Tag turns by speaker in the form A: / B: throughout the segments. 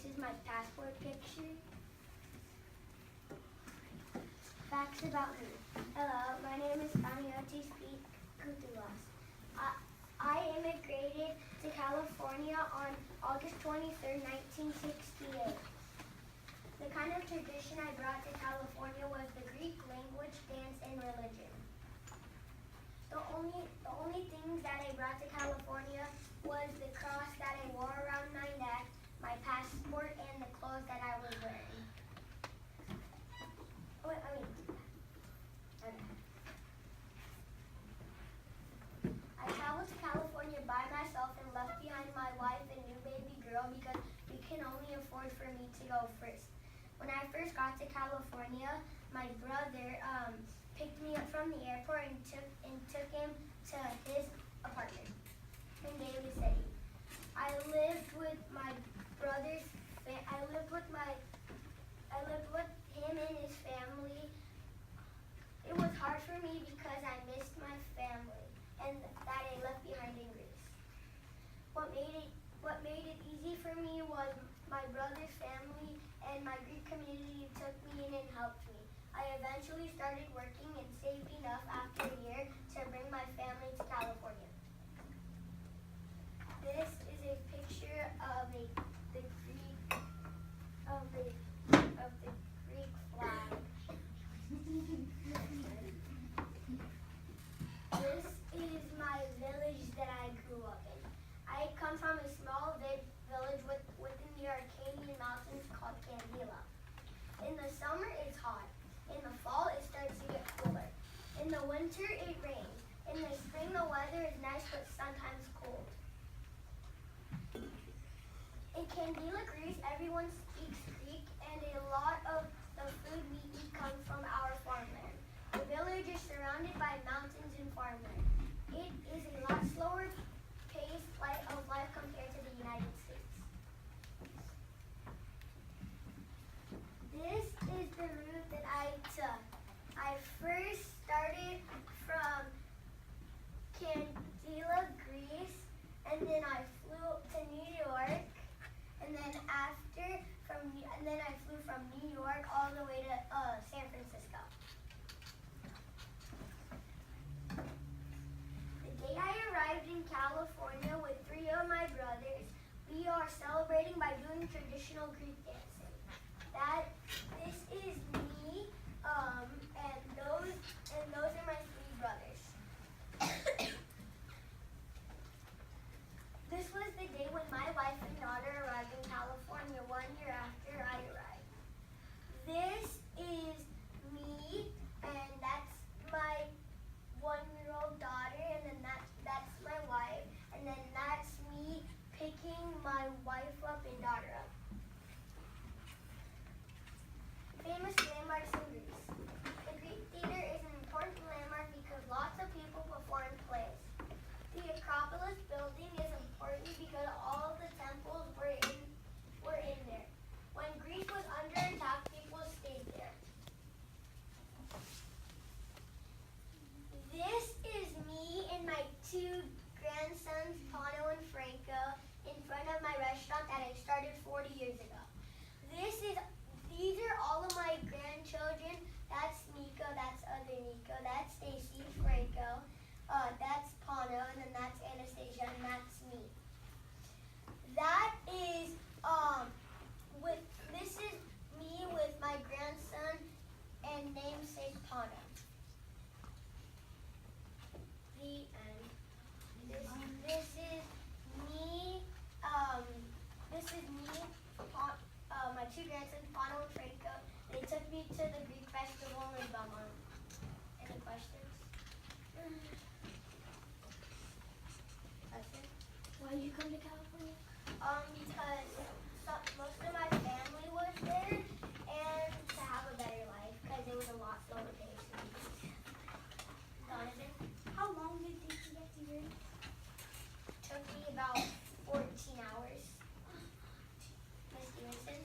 A: is my passport picture. Facts about me. Hello, my name is Pano. I immigrated to California on August 23rd, 1968. The kind of tradition I brought to California was the Greek language, dance, and religion. The only things that I brought to California was the cross that I wore around my neck, my passport, and the clothes that I was wearing. I traveled to California by myself and left behind my wife and new baby girl because we can only afford for me to go first. When I first got to California, my brother picked me up from the airport and took him to his apartment in Daly City. I lived with my brother's I lived with him and his family. It was hard for me because I missed my family and that I left behind in Greece. What made it easy for me was my brother's family and my Greek community took me in and helped me. I eventually started working and saved enough after a year to bring my family to California. This is a picture of the Greek flag. This is my village that I grew up in. I come from a small village within the Arcadian Mountains called Candela. In the summer, it's hot. In the fall, it starts to get cooler. In the winter, it rains. In the spring, the weather is nice but sometimes cold. In Candela, Greece, everyone speaks Greek, and a lot of the food we eat comes from our farmland. The village is surrounded by mountains and farmland. It is a lot slower pace of life compared to the United States. This is the route that I took. I first started from Candela, Greece, and then I flew to New York, and then I flew from New York all the way to San Francisco. The day I arrived in California with 3 of my brothers, we are celebrating by doing traditional Greek dancing. This is me, and those are my 3 brothers. This was the day when my wife and daughter arrived in California 1 year after I arrived. This is me, and that's my 1-year-old daughter, and then that's my wife, and then that's me picking my wife up and daughter up. Famous landmarks in Greece. The Greek theater is an important landmark because lots of people perform plays. The Acropolis building is important because all the temples were in there. When Greece was under attack, people stayed there. This is me and my 2 grandsons, Pano and Franco, in front of my restaurant that I started 40 years ago. These are all of my grandchildren. That's Nico, that's other Nico, that's Stacy, Franco, that's Pano, and then that's Anastasia, and that's me. This is me with my grandson and namesake Pano. The end. This is me. My 2 grandsons, Pano and Franco. They took me to the Greek festival in Belmont. Any questions? That's it. Why did you come to California? Because most of my family was there, and to have a better life, because it was a lot slower pace. Donovan? How long did it take to get to here? Took me about 14 hours. Miss Stevenson?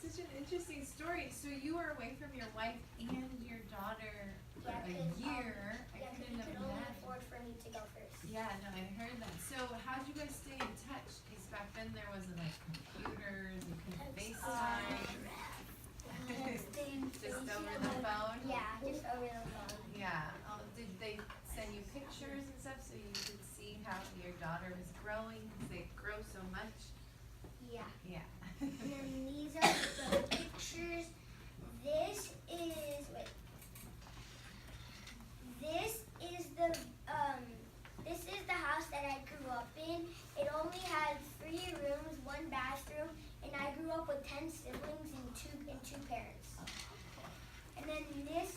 B: Such an interesting story. So you were away from your wife and your daughter for a year. I couldn't have
A: only
B: imagined.
A: afford for me to go first.
B: Yeah, no, I heard that. So how did you guys stay in touch? Because back then there wasn't like computers, you couldn't FaceTime. Just over the phone?
A: Yeah, just over the phone.
B: Yeah. Did they send you pictures and stuff so you could see how your daughter was growing? Because they grow so much.
A: Yeah.
B: Yeah.
A: And then these are the pictures. This is the house that I grew up in. It only had 3 rooms, 1 bathroom, and I grew up with 10 siblings and two parents. And then this